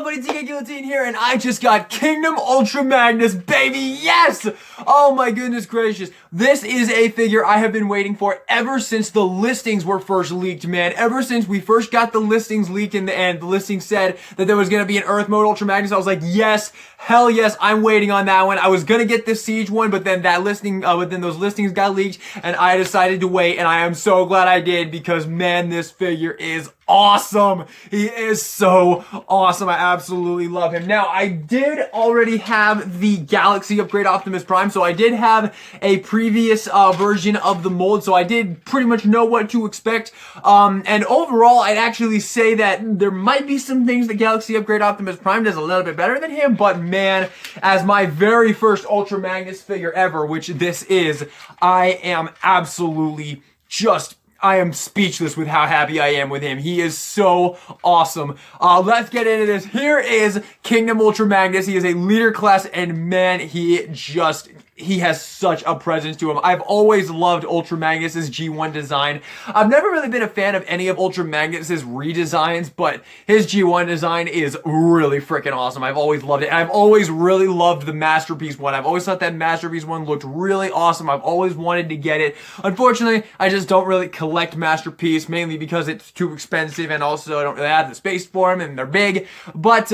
buddy? TK Guillotine here, and I just got Kingdom Ultra Magnus, baby, yes! Oh my goodness gracious. This is a figure I have been waiting for ever since the listings were first leaked, man. Ever since we first got the listings leaked and the listing said that there was going to be an Earth Mode Ultra Magnus, I was like, yes, hell yes, I'm waiting on that one. I was going to get this Siege one, but then that listing, those listings got leaked, and I decided to wait, and I am so glad I did because, man, this figure is awesome. He is so awesome. I absolutely love him. Now, I did already have the Galaxy Upgrade Optimus Prime, so I did have a previous version of the mold, so I did pretty much know what to expect. And overall, I'd actually say that there might be some things that Galaxy Upgrade Optimus Prime does a little bit better than him, but man, as my very first Ultra Magnus figure ever, which this is, I am absolutely I am speechless with how happy I am with him. He is so awesome. Let's get into this. Here is Kingdom Ultra Magnus. He is a leader class, and man, he has such a presence to him. I've always loved Ultra Magnus's G1 design. I've never really been a fan of any of Ultra Magnus's redesigns, but his G1 design is really freaking awesome. I've always loved it. And I've always really loved the Masterpiece one. I've always thought that Masterpiece one looked really awesome. I've always wanted to get it. Unfortunately, I just don't really collect Masterpiece, mainly because it's too expensive, and also I don't really have the space for them, and they're big. But,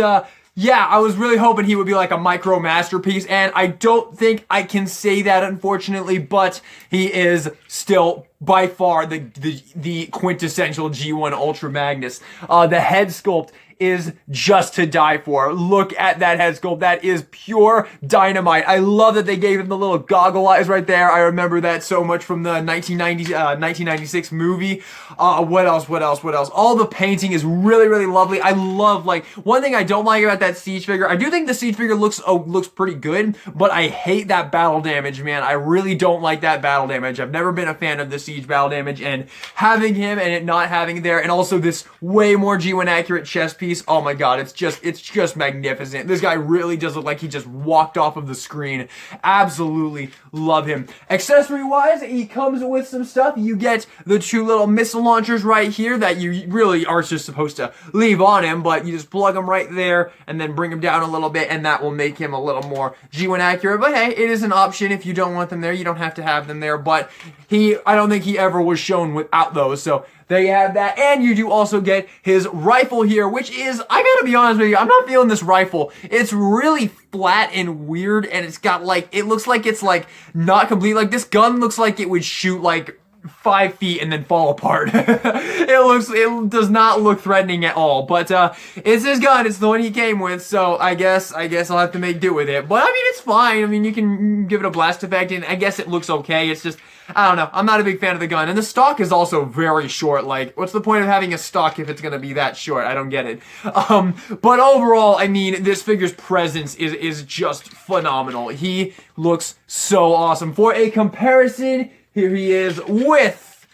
yeah, I was really hoping he would be like a micro masterpiece, and I don't think I can say that, unfortunately, but he is still by far the quintessential G1 Ultra Magnus. The head sculpt is just to die for. Look at that head sculpt. That is pure dynamite. I love that they gave him the little goggle eyes right there. I remember that so much from the 1996 movie. What else? All the painting is really, really lovely. I love, like, one thing I don't like about that Siege figure, I do think the Siege figure looks pretty good, but I hate that battle damage, man. I really don't like that battle damage. I've never been a fan of the Siege battle damage, and having him and it not having it there, and also this way more G1 accurate chest piece. Oh my god, it's just magnificent. This guy really does look like he just walked off of the screen. Absolutely love him. Accessory wise, he comes with some stuff. You get the two little missile launchers right here that you really are just supposed to leave on him, but you just plug them right there and then bring him down a little bit, and that will make him a little more G1 accurate. But hey, it is an option. If you don't want them there, you don't have to have them there, but I don't think he ever was shown without those, so there you have that. And you do also get his rifle here, which is, I gotta be honest with you, I'm not feeling this rifle. It's really flat and weird, and it's got like, it looks like it's like not complete. Like, this gun looks like it would shoot like 5 feet and then fall apart. It does not look threatening at all, but it's his gun. It's the one he came with, so I guess I'll have to make do with it. But I mean, it's fine. I mean, you can give it a blast effect, and I guess it looks okay. It's just, I don't know. I'm not a big fan of the gun, and the stock is also very short. Like, what's the point of having a stock if it's gonna be that short? I don't get it. But overall, I mean, this figure's presence is just phenomenal. He looks so awesome. For a comparison, here he is with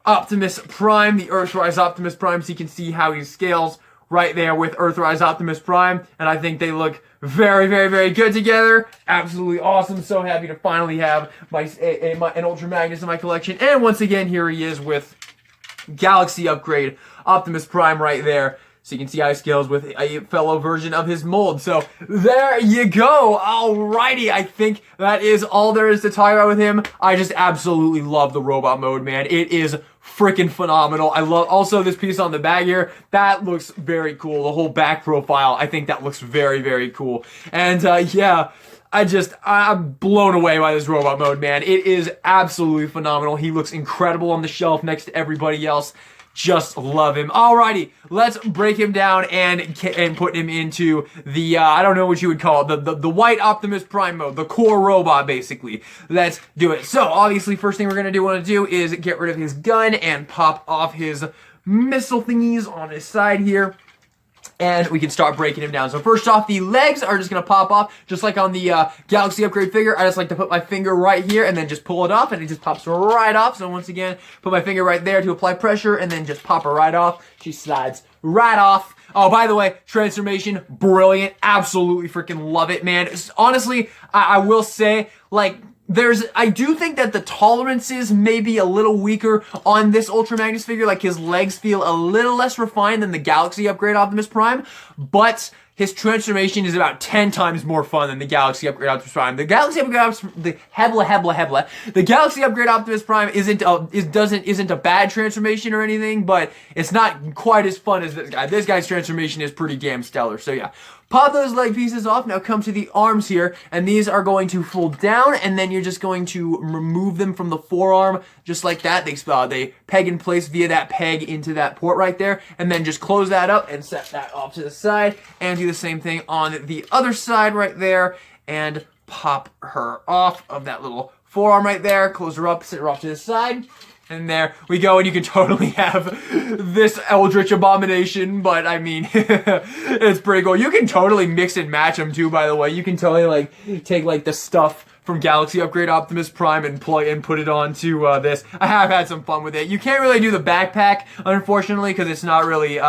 Optimus Prime, the Earthrise Optimus Prime, so you can see how he scales right there with Earthrise Optimus Prime, and I think they look very, very, very good together. Absolutely awesome. So happy to finally have an Ultra Magnus in my collection. And once again, here he is with Galaxy Upgrade Optimus Prime right there. So you can see how he scales with a fellow version of his mold. So there you go. Alrighty, I think that is all there is to talk about with him. I just absolutely love the robot mode, man. It is freaking phenomenal. I love also this piece on the back here. That looks very cool. The whole back profile, I think that looks very, very cool. And yeah, I'm blown away by this robot mode, man. It is absolutely phenomenal. He looks incredible on the shelf next to everybody else. Just love him. Alrighty, let's break him down and put him into the, I don't know what you would call it, the white Optimus Prime mode, the core robot, basically. Let's do it. So, obviously, first thing we're going to want to do is get rid of his gun and pop off his missile thingies on his side here. And we can start breaking him down. So first off, the legs are just going to pop off, just like on the Galaxy Upgrade figure. I just like to put my finger right here and then just pull it off, and it just pops right off. So once again, put my finger right there to apply pressure, and then just pop her right off. She slides right off. Oh, by the way, transformation, brilliant. Absolutely freaking love it, man. Honestly, I will say, like, I do think that the tolerances may be a little weaker on this Ultra Magnus figure. Like, his legs feel a little less refined than the Galaxy Upgrade Optimus Prime, but his transformation is about 10 times more fun than the Galaxy Upgrade Optimus Prime. The Galaxy Upgrade the Galaxy Upgrade Optimus Prime isn't a bad transformation or anything, but it's not quite as fun as this guy. This guy's transformation is pretty damn stellar. So yeah. Pop those leg pieces off. Now come to the arms here, and these are going to fold down, and then you're just going to remove them from the forearm, just like that. They peg in place via that peg into that port right there, and then just close that up and set that off to the side, and do the same thing on the other side right there, and pop her off of that little forearm right there. Close her up, set her off to the side. And there we go, and you can totally have this Eldritch Abomination, but I mean, it's pretty cool. You can totally mix and match them too, by the way. You can totally, like, take, like, the stuff from Galaxy Upgrade Optimus Prime and put it onto this. I have had some fun with it. You can't really do the backpack, unfortunately, because it's not really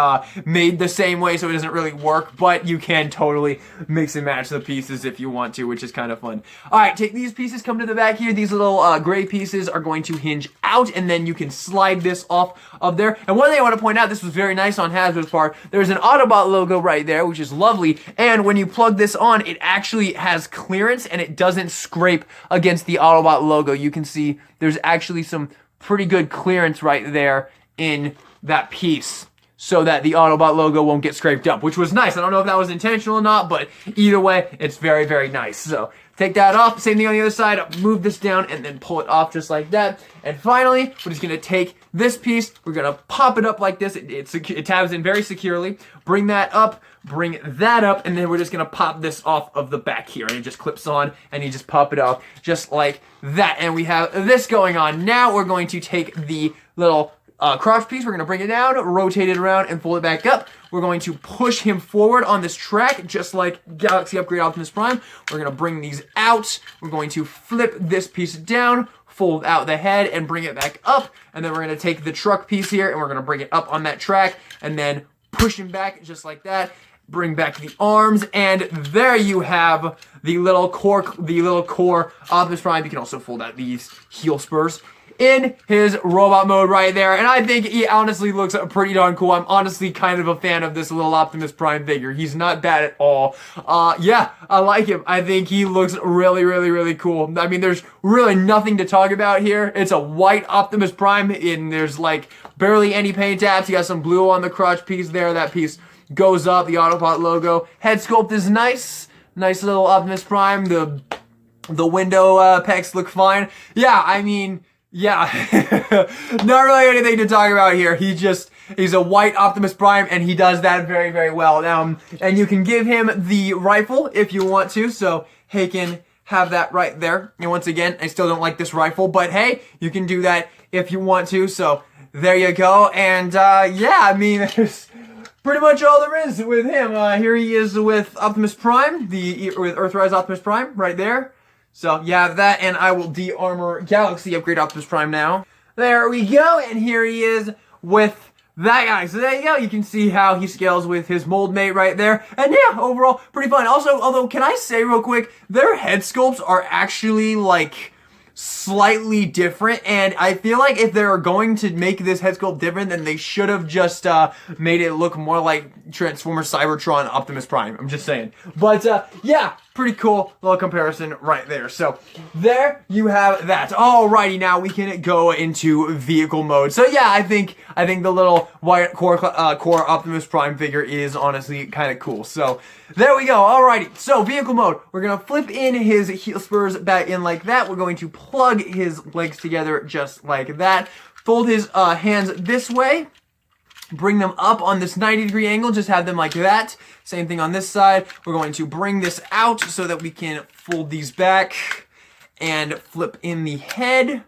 made the same way, so it doesn't really work, but you can totally mix and match the pieces if you want to, which is kind of fun. Alright, take these pieces, come to the back here. These little gray pieces are going to hinge out, and then you can slide this off of there. And one thing I want to point out, this was very nice on Hasbro's part, there's an Autobot logo right there, which is lovely, and when you plug this on, it actually has clearance, and it doesn't scrape against the Autobot logo. You can see there's actually some pretty good clearance right there in that piece, so that the Autobot logo won't get scraped up, which was nice. I don't know if that was intentional or not, but either way, it's very, very nice. So take that off. Same thing on the other side. Move this down and then pull it off just like that. And finally, we're just going to take this piece. We're going to pop it up like this. It tabs in very securely. Bring that up. Bring that up. And then we're just going to pop this off of the back here. And it just clips on and you just pop it off just like that. And we have this going on. Now we're going to take the little crotch piece, we're going to bring it down, rotate it around, and fold it back up. We're going to push him forward on this track, just like Galaxy Upgrade Optimus Prime. We're going to bring these out. We're going to flip this piece down, fold out the head, and bring it back up. And then we're going to take the truck piece here, and we're going to bring it up on that track, and then push him back, just like that. Bring back the arms, and there you have the little core Optimus Prime. You can also fold out these heel spurs in his robot mode right there, and I think he honestly looks pretty darn cool. I'm honestly kind of a fan of this little Optimus Prime figure. He's not bad at all. Yeah, I like him. I think he looks really, really, really cool. I mean, there's really nothing to talk about here. It's a white Optimus Prime, and there's like barely any paint apps. You got some blue on the crotch piece there. That piece goes up, the Autobot logo. Head sculpt is nice. Nice little Optimus Prime. The window pecs look fine. Yeah, I mean, yeah, not really anything to talk about here. He's a white Optimus Prime, and he does that very, very well. And you can give him the rifle if you want to, so he can have that right there. And once again, I still don't like this rifle, but hey, you can do that if you want to, so there you go. And yeah, I mean, there's pretty much all there is with him. Here he is with Optimus Prime, with Earthrise Optimus Prime right there. So you have that, and I will de-armor Galaxy Upgrade Optimus Prime now. There we go, and here he is with that guy. So there you go. You can see how he scales with his mold mate right there. And yeah, overall, pretty fun. Also, although, can I say real quick, their head sculpts are actually, like, slightly different, and I feel like if they're going to make this head sculpt different, then they should have just made it look more like Transformer Cybertron Optimus Prime. I'm just saying. But yeah, pretty cool little comparison right there. So there you have that. Alrighty, now we can go into vehicle mode. So yeah, I think the little white core Optimus Prime figure is honestly kind of cool. So there we go. Alrighty, so vehicle mode. We're gonna flip in his heel spurs back in like that. We're going to plug his legs together just like that. Fold his hands this way. Bring them up on this 90-degree angle, just have them like that. Same thing on this side. We're going to bring this out so that we can fold these back and flip in the head.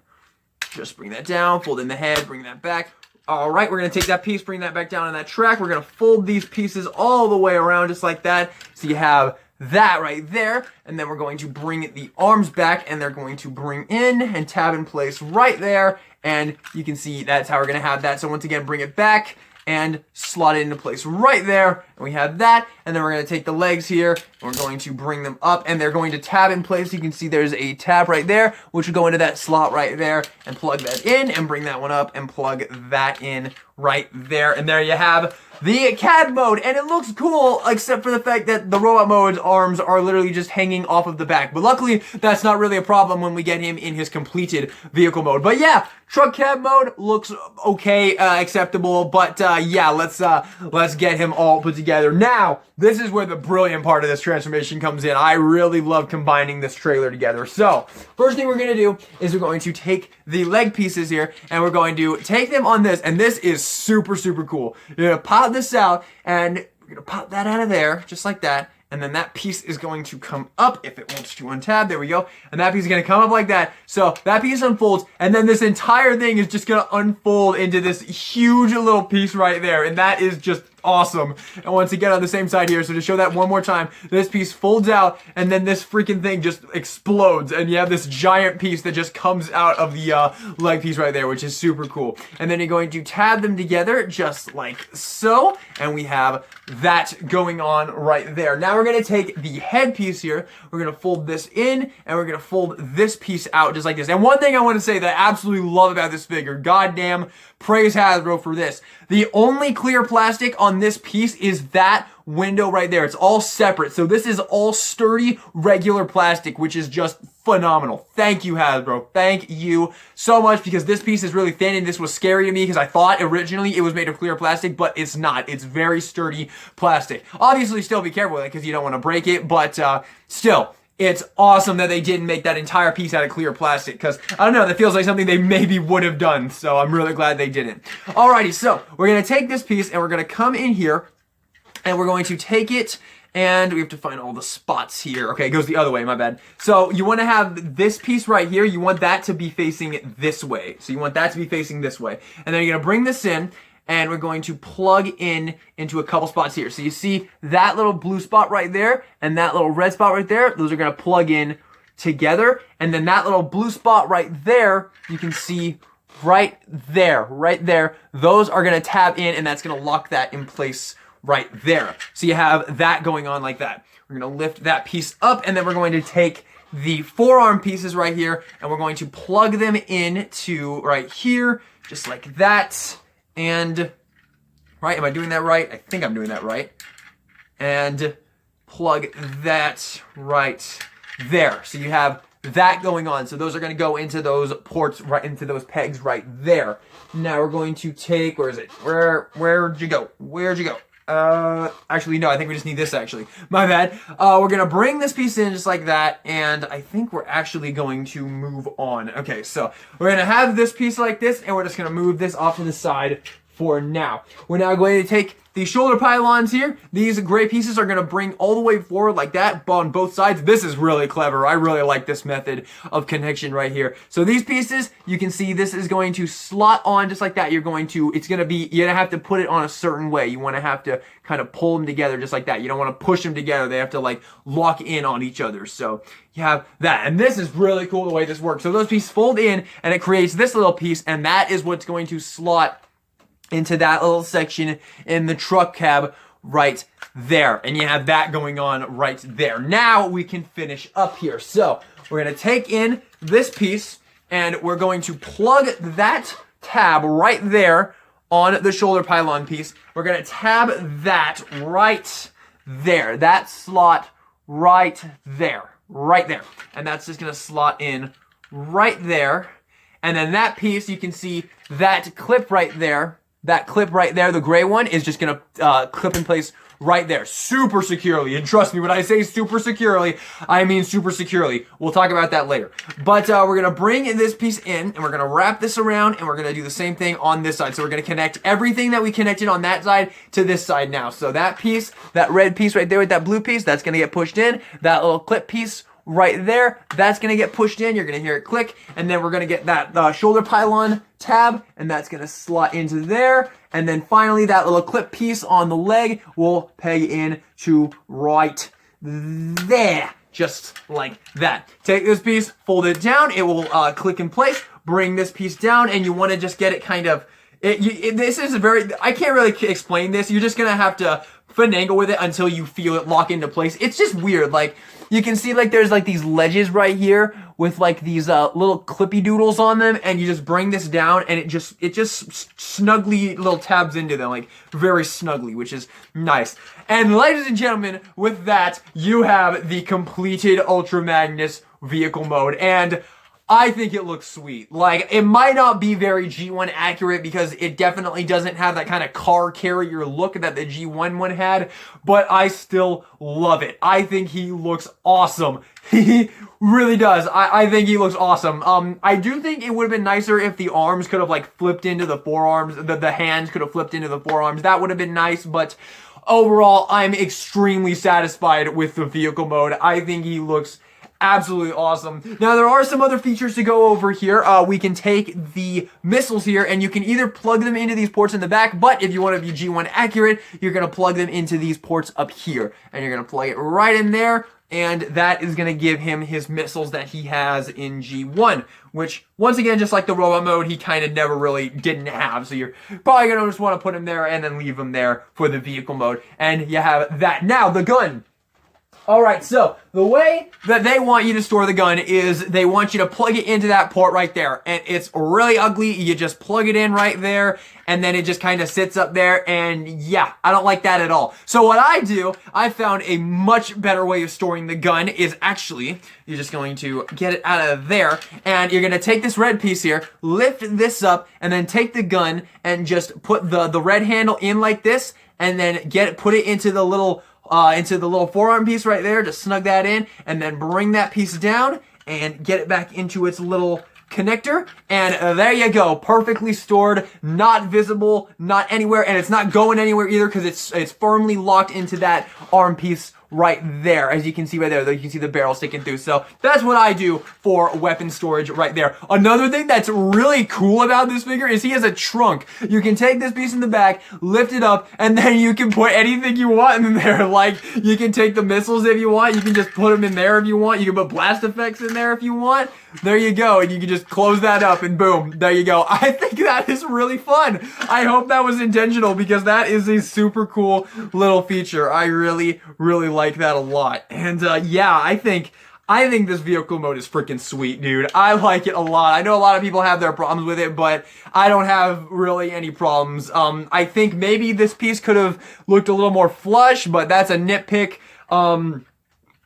Just bring that down, fold in the head, bring that back. All right, we're going to take that piece, bring that back down on that track. We're going to fold these pieces all the way around just like that. So you have that right there, and then we're going to bring the arms back, and they're going to bring in and tab in place right there, and you can see that's how we're going to have that. So once again, bring it back and slot it into place right there, and we have that. And then we're going to take the legs here, and we're going to bring them up, and they're going to tab in place. You can see there's a tab right there, which will go into that slot right there, and plug that in, and bring that one up, and plug that in right there. And there you have the CAD mode, and it looks cool, except for the fact that the robot mode's arms are literally just hanging off of the back. But luckily, that's not really a problem when we get him in his completed vehicle mode. But yeah, truck cab mode looks okay, acceptable. But yeah, let's get him all put together. Now, this is where the brilliant part of this transformation comes in. I really love combining this trailer together. So, first thing we're gonna do is we're going to take the leg pieces here, and we're going to take them on this, and this is super, super cool. You're gonna pop this out, and we're gonna pop that out of there, just like that, and then that piece is going to come up if it wants to untab. There we go. And that piece is gonna come up like that. So that piece unfolds, and then this entire thing is just gonna unfold into this huge little piece right there, and that is just awesome. And once again on the same side here, so to show that one more time, this piece folds out, and then this freaking thing just explodes, and you have this giant piece that just comes out of the leg piece right there, which is super cool. And then you're going to tab them together just like so, and we have that going on right there. Now we're gonna take the head piece here, we're gonna fold this in, and we're gonna fold this piece out just like this. And one thing I want to say that I absolutely love about this figure, goddamn, praise Hasbro for this. The only clear plastic on this piece is that window right there. It's all separate. So this is all sturdy, regular plastic, which is just phenomenal. Thank you, Hasbro. Thank you so much, because this piece is really thin, and this was scary to me because I thought originally it was made of clear plastic, but it's not. It's very sturdy plastic. Obviously, still be careful with it because you don't want to break it, but still, it's awesome that they didn't make that entire piece out of clear plastic, because, I don't know, that feels like something they maybe would have done, so I'm really glad they didn't. Alrighty, so we're going to take this piece, and we're going to come in here, and we're going to take it, and we have to find all the spots here. Okay, it goes the other way, my bad. So you want to have this piece right here, you want that to be facing this way. So you want that to be facing this way. And then you're going to bring this in, and we're going to plug in into a couple spots here. So you see that little blue spot right there and that little red spot right there, those are going to plug in together. And then that little blue spot right there, you can see right there, those are going to tab in, and that's going to lock that in place right there. So you have that going on like that. We're going to lift that piece up, and then we're going to take the forearm pieces right here, and we're going to plug them in to right here, just like that. And, right, am I doing that right? I think I'm doing that right. And plug that right there. So you have that going on. So those are going to go into those ports, right into those pegs right there. Now we're going to take, where is it? Where'd you go? Where'd you go? Actually, no, I think we just need this, actually. My bad. We're gonna bring this piece in just like that, and I think we're actually going to move on. Okay, so we're gonna have this piece like this, and we're just gonna move this off to the side for now. We're now going to take the shoulder pylons here. These gray pieces are going to bring all the way forward like that on both sides. This is really clever. I really like this method of connection right here. So these pieces, you can see this is going to slot on just like that. You're going to have to put it on a certain way. You want to have to kind of pull them together just like that. You don't want to push them together. They have to like lock in on each other. So you have that. And this is really cool the way this works. So those pieces fold in, and it creates this little piece, and that is what's going to slot into that little section in the truck cab right there. And you have that going on right there. Now we can finish up here. So we're going to take in this piece, and we're going to plug that tab right there on the shoulder pylon piece. We're going to tab that right there. That slot right there. Right there. And that's just going to slot in right there. And then that piece, you can see that clip right there. That clip right there, the gray one, is just gonna clip in place right there, super securely. And trust me, when I say super securely, I mean super securely. We'll talk about that later. But we're gonna bring this piece in, and we're gonna wrap this around, and we're gonna do the same thing on this side. So we're gonna connect everything that we connected on that side to this side now. So that piece, that red piece right there with that blue piece, that's gonna get pushed in. That little clip piece right there, that's gonna get pushed in. You're gonna hear it click, and then we're gonna get that shoulder pylon tab, and that's gonna slot into there. And then finally, that little clip piece on the leg will peg in to right there, just like that. Take this piece, fold it down, it will click in place. Bring this piece down, and you want to just get it kind of. This is a very. I can't really explain this. You're just gonna have to finagle with it until you feel it lock into place. It's just weird. Like, you can see like there's like these ledges right here with like these little clippy doodles on them, and you just bring this down and it just snugly little tabs into them, like very snugly, which is nice. And ladies and gentlemen, with that, you have the completed Ultra Magnus vehicle mode, and I think it looks sweet. Like, it might not be very G1 accurate because it definitely doesn't have that kind of car carrier look that the G1 one had, but I still love it. I think he looks awesome. He really does. I think he looks awesome. I do think it would have been nicer if the arms could have like flipped into the forearms, the hands could have flipped into the forearms. That would have been nice, but overall, I'm extremely satisfied with the vehicle mode. I think he looks absolutely awesome. Now, there are some other features to go over here. We can take the missiles here, and you can either plug them into these ports in the back, but if you want to be G1 accurate, you're going to plug them into these ports up here, and you're going to plug it right in there, and that is going to give him his missiles that he has in G1, which, once again, just like the robot mode, he kind of never really didn't have, so you're probably going to just want to put him there and then leave him there for the vehicle mode, and you have that. Now, the gun. Alright, so the way that they want you to store the gun is they want you to plug it into that port right there. And it's really ugly. You just plug it in right there, and then it just kind of sits up there, and yeah, I don't like that at all. So what I do, I found a much better way of storing the gun is actually, you're just going to get it out of there, and you're going to take this red piece here, lift this up, and then take the gun and just put the red handle in like this, and then put it into the little forearm piece right there, just snug that in, and then bring that piece down and get it back into its little connector, and there you go, perfectly stored, not visible, not anywhere, and it's not going anywhere either because it's firmly locked into that arm piece right there. As you can see right there, you can see the barrel sticking through. So that's what I do for weapon storage right there. Another thing that's really cool about this figure is he has a trunk. You can take this piece in the back, lift it up, and then you can put anything you want in there. Like, you can take the missiles if you want, you can just put them in there if you want, you can put blast effects in there if you want. There you go, and you can just close that up and boom, there you go. I think that is really fun. I hope that was intentional because that is a super cool little feature. I really, really like that a lot. And yeah, I think this vehicle mode is freaking sweet, dude. I like it a lot. I know a lot of people have their problems with it, but I don't have really any problems. I think maybe this piece could have looked a little more flush, but that's a nitpick.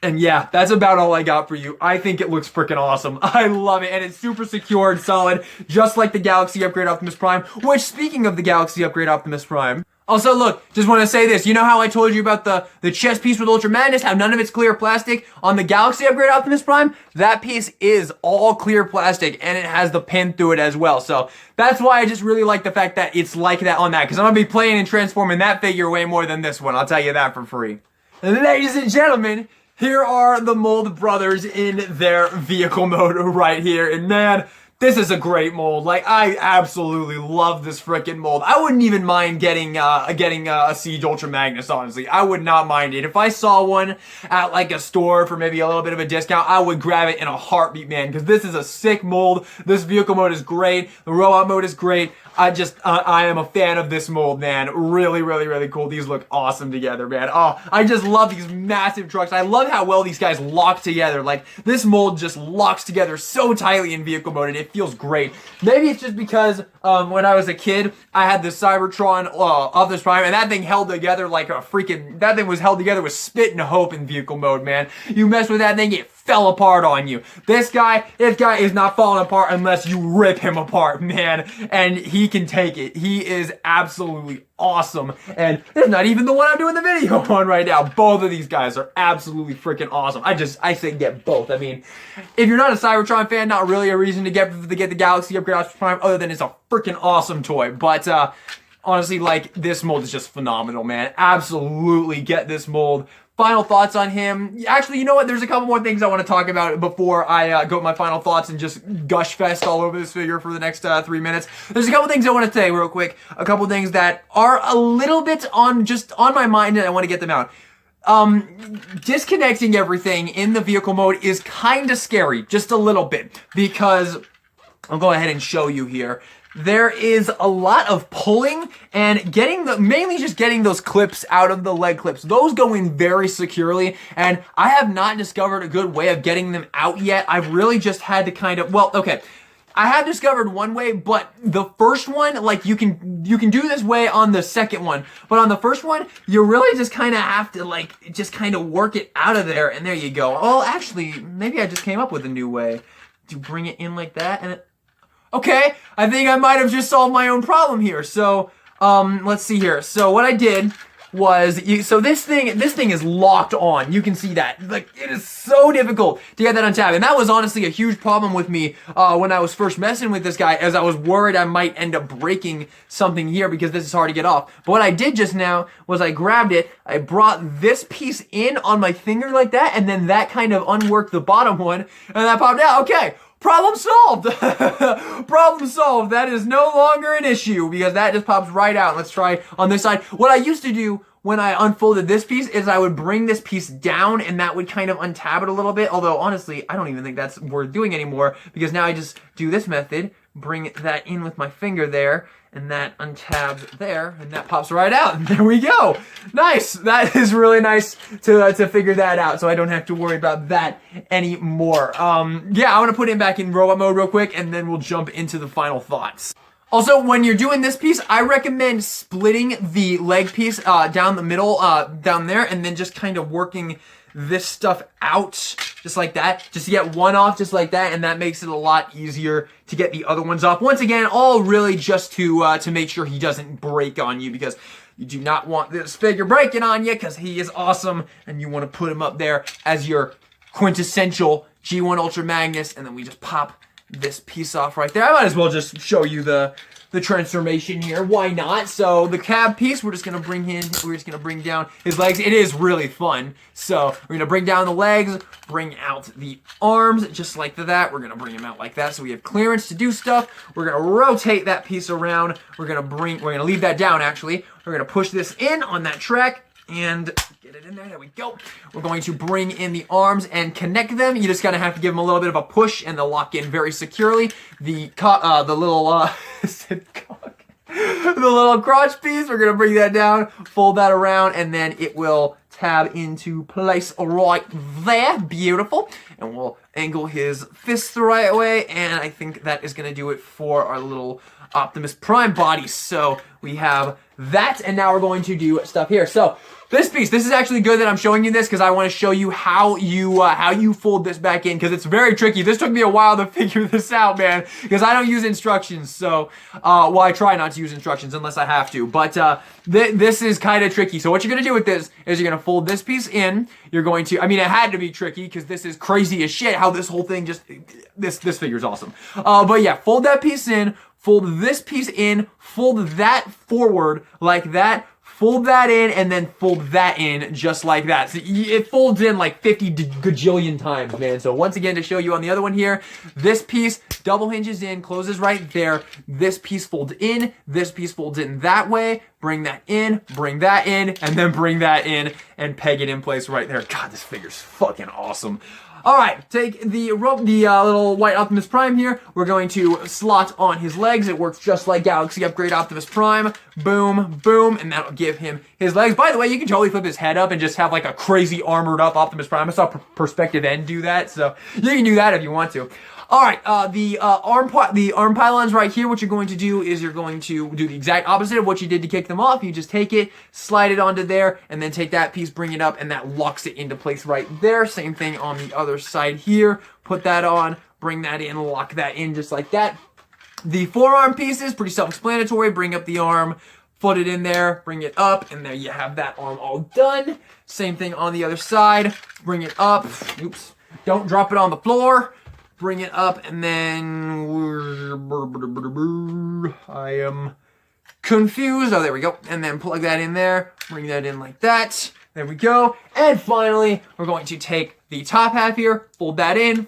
And yeah, that's about all I got for you. I think it looks freaking awesome. I love it, and it's super secure and solid, just like the Galaxy Upgrade Optimus Prime, which, speaking of the Galaxy Upgrade Optimus Prime, also, look, just want to say this. You know how I told you about the chest piece with Ultra Magnus, how none of it's clear plastic? On the Galaxy Upgrade Optimus Prime, that piece is all clear plastic, and it has the pin through it as well. So that's why I just really like the fact that it's like that on that, because I'm going to be playing and transforming that figure way more than this one. I'll tell you that for free. Ladies and gentlemen, here are the Mold Brothers in their vehicle mode right here. And man, this is a great mold. Like, I absolutely love this freaking mold. I wouldn't even mind getting a Siege Ultra Magnus, honestly. I would not mind it. If I saw one at like a store for maybe a little bit of a discount, I would grab it in a heartbeat, man, because this is a sick mold. This vehicle mode is great. The robot mode is great. I am a fan of this mold, man. Really, really, really cool. These look awesome together, man. Oh, I just love these massive trucks. I love how well these guys lock together. Like, this mold just locks together so tightly in vehicle mode, and it feels great. Maybe it's just because when I was a kid, I had the Cybertron Optimus Prime, and that thing held together like a freaking... That thing was held together with spit and hope in vehicle mode, man. You mess with that thing, it fell apart on you. This guy is not falling apart unless you rip him apart, man. And he can take it. He is absolutely awesome. And it's not even the one I'm doing the video on right now. Both of these guys are absolutely freaking awesome. I say get both. I mean, if you're not a Cybertron fan, not really a reason to get the Galaxy Upgrade Optimus Prime other than it's a freaking awesome toy. But honestly, like, this mold is just phenomenal, man. Absolutely get this mold. Final thoughts on him. Actually, you know what? There's a couple more things I want to talk about before I go with my final thoughts and just gush fest all over this figure for the next 3 minutes. There's a couple things I want to say real quick. A couple things that are a little bit on my mind, and I want to get them out. Disconnecting everything in the vehicle mode is kind of scary, just a little bit, because I'll go ahead and show you here. there is a lot of pulling and mainly just getting those clips out of the leg clips. Those go in very securely, and I have not discovered a good way of getting them out yet. I've really just had to kind of, well, okay. I have discovered one way, but the first one, like you can do this way on the second one, but on the first one, you really just kind of have to like, just kind of work it out of there, and there you go. Well, actually, maybe I just came up with a new way to bring it in like that, and okay, I think I might have just solved my own problem here. So, let's see here. So what I did was, so this thing is locked on. You can see that. Like, it is so difficult to get that untapped. And that was honestly a huge problem with me when I was first messing with this guy, as I was worried I might end up breaking something here because this is hard to get off. But what I did just now was I grabbed it, I brought this piece in on my finger like that, and then that kind of unworked the bottom one, and that popped out. Okay. Problem solved. Problem solved. That is no longer an issue because that just pops right out. Let's try on this side. What I used to do when I unfolded this piece is I would bring this piece down, and that would kind of untab it a little bit. Although honestly, I don't even think that's worth doing anymore because now I just do this method, bring that in with my finger there, and that untabs there, and that pops right out. And there we go. Nice. That is really nice to figure that out, so I don't have to worry about that anymore. Yeah, I want to put him back in robot mode real quick, and then we'll jump into the final thoughts. Also, when you're doing this piece, I recommend splitting the leg piece down the middle, down there, and then just kind of working this stuff out just like that, just to get one off just like that, and that makes it a lot easier to get the other ones off. Once again, all really just to make sure he doesn't break on you, because you do not want this figure breaking on you, because he is awesome, and you want to put him up there as your quintessential G1 Ultra Magnus, and then we just pop this piece off right there. I might as well just show you the transformation here. Why not? So the cab piece, we're just gonna bring down his legs. It is really fun. So we're gonna bring down the legs, bring out the arms just like that. We're gonna bring him out like that so we have clearance to do stuff. We're gonna rotate that piece around. We're gonna leave that down actually. We're gonna push this in on that track and get it in there. There we go. We're going to bring in the arms and connect them. You just gotta have to give them a little bit of a push, and they'll lock in very securely. The little the little crotch piece, we're gonna bring that down, fold that around, and then it will tab into place right there. Beautiful. And we'll angle his fists the right way, and I think that is gonna do it for our little Optimus Prime body. So we have that, and now we're going to do stuff here. So this piece, this is actually good that I'm showing you this, because I want to show you how you fold this back in, because it's very tricky. This took me a while to figure this out, man, because I don't use instructions. So, well, I try not to use instructions unless I have to, but this is kind of tricky. So what you're going to do with this is you're going to fold this piece in. You're going to, I mean, it had to be tricky because this is crazy as shit how this whole thing just, this figure's awesome. But yeah, fold that piece in, fold this piece in, fold that forward like that, fold that in, and then fold that in just like that. So it folds in like 50 gajillion times, man. So once again, to show you on the other one here, this piece double hinges in, closes right there. This piece folds in, this piece folds in that way. Bring that in, and then bring that in and peg it in place right there. God, this figure's fucking awesome. All right, take the little white Optimus Prime here. We're going to slot on his legs. It works just like Galaxy Upgrade Optimus Prime. Boom, boom, and that'll give him his legs. By the way, you can totally flip his head up and just have like a crazy armored up Optimus Prime. I saw Perspective N do that, so you can do that if you want to. All right, the arm pylons right here, what you're going to do is you're going to do the exact opposite of what you did to kick them off. You just take it, slide it onto there, and then take that piece, bring it up, and that locks it into place right there. Same thing on the other side here. Put that on, bring that in, lock that in just like that. The forearm piece is pretty self-explanatory. Bring up the arm, foot it in there, bring it up, and there you have that arm all done. Same thing on the other side. Bring it up. Oops. Don't drop it on the floor. Bring it up, and then I am confused. Oh, there we go. And then plug that in there. Bring that in like that. There we go. And finally, we're going to take the top half here, fold that in,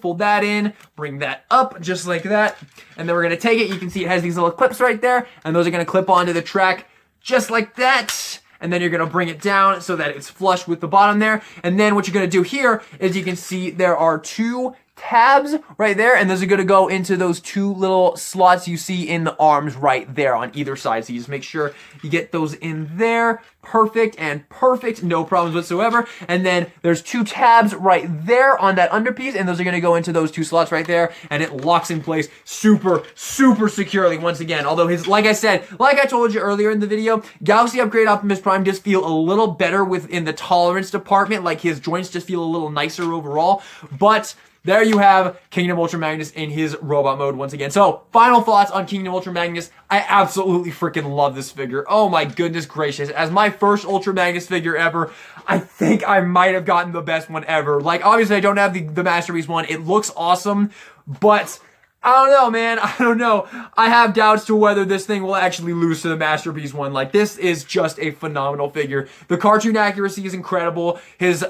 bring that up just like that. And then we're going to take it. You can see it has these little clips right there, and those are going to clip onto the track just like that. And then you're going to bring it down so that it's flush with the bottom there. And then what you're going to do here is you can see there are two tabs right there, and those are going to go into those 2 little slots you see in the arms right there on either side. So you just make sure you get those in there. Perfect and perfect, no problems whatsoever. And then there's 2 tabs right there on that underpiece, and those are going to go into those 2 slots right there, and it locks in place super securely once again. Although like I told you earlier in the video, Galaxy Upgrade Optimus Prime does feel a little better within the tolerance department. Like his joints just feel a little nicer overall. But there you have Kingdom Ultra Magnus in his robot mode once again. So, final thoughts on Kingdom Ultra Magnus. I absolutely freaking love this figure. Oh my goodness gracious. As my first Ultra Magnus figure ever, I think I might have gotten the best one ever. Like, obviously I don't have the Masterpiece one. It looks awesome, but I don't know, man. I don't know. I have doubts to whether this thing will actually lose to the Masterpiece one. Like, this is just a phenomenal figure. The cartoon accuracy is incredible. His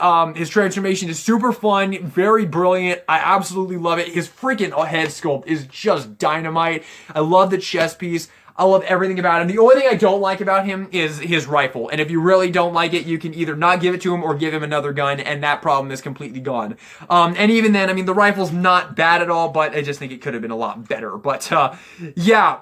transformation is super fun, very brilliant. I absolutely love it. His freaking head sculpt is just dynamite. I love the chest piece. I love everything about him. The only thing I don't like about him is his rifle. And if you really don't like it, you can either not give it to him or give him another gun, and that problem is completely gone. And even then, I mean, the rifle's not bad at all, but I just think it could have been a lot better. But, yeah.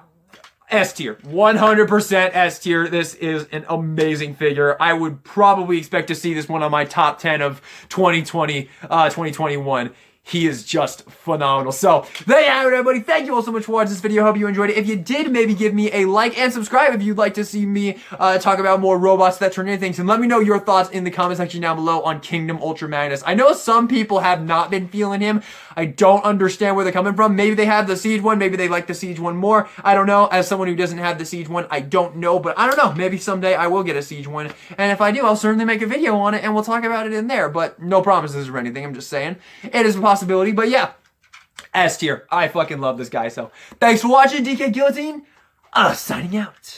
S tier. 100% S tier. This is an amazing figure. I would probably expect to see this one on my top 10 of 2021. He is just phenomenal. So, there you have it, everybody. Thank you all so much for watching this video. Hope you enjoyed it. If you did, maybe give me a like and subscribe if you'd like to see me talk about more robots that turn into things. And let me know your thoughts in the comment section down below on Kingdom Ultra Magnus. I know some people have not been feeling him. I don't understand where they're coming from. Maybe they have the Siege one. Maybe they like the Siege one more. I don't know. As someone who doesn't have the Siege one, I don't know. But I don't know. Maybe someday I will get a Siege one. And if I do, I'll certainly make a video on it and we'll talk about it in there. But no promises or anything. I'm just saying. It is a possibility. But yeah. S tier. I fucking love this guy. So thanks for watching. DK Guillotine. Signing out.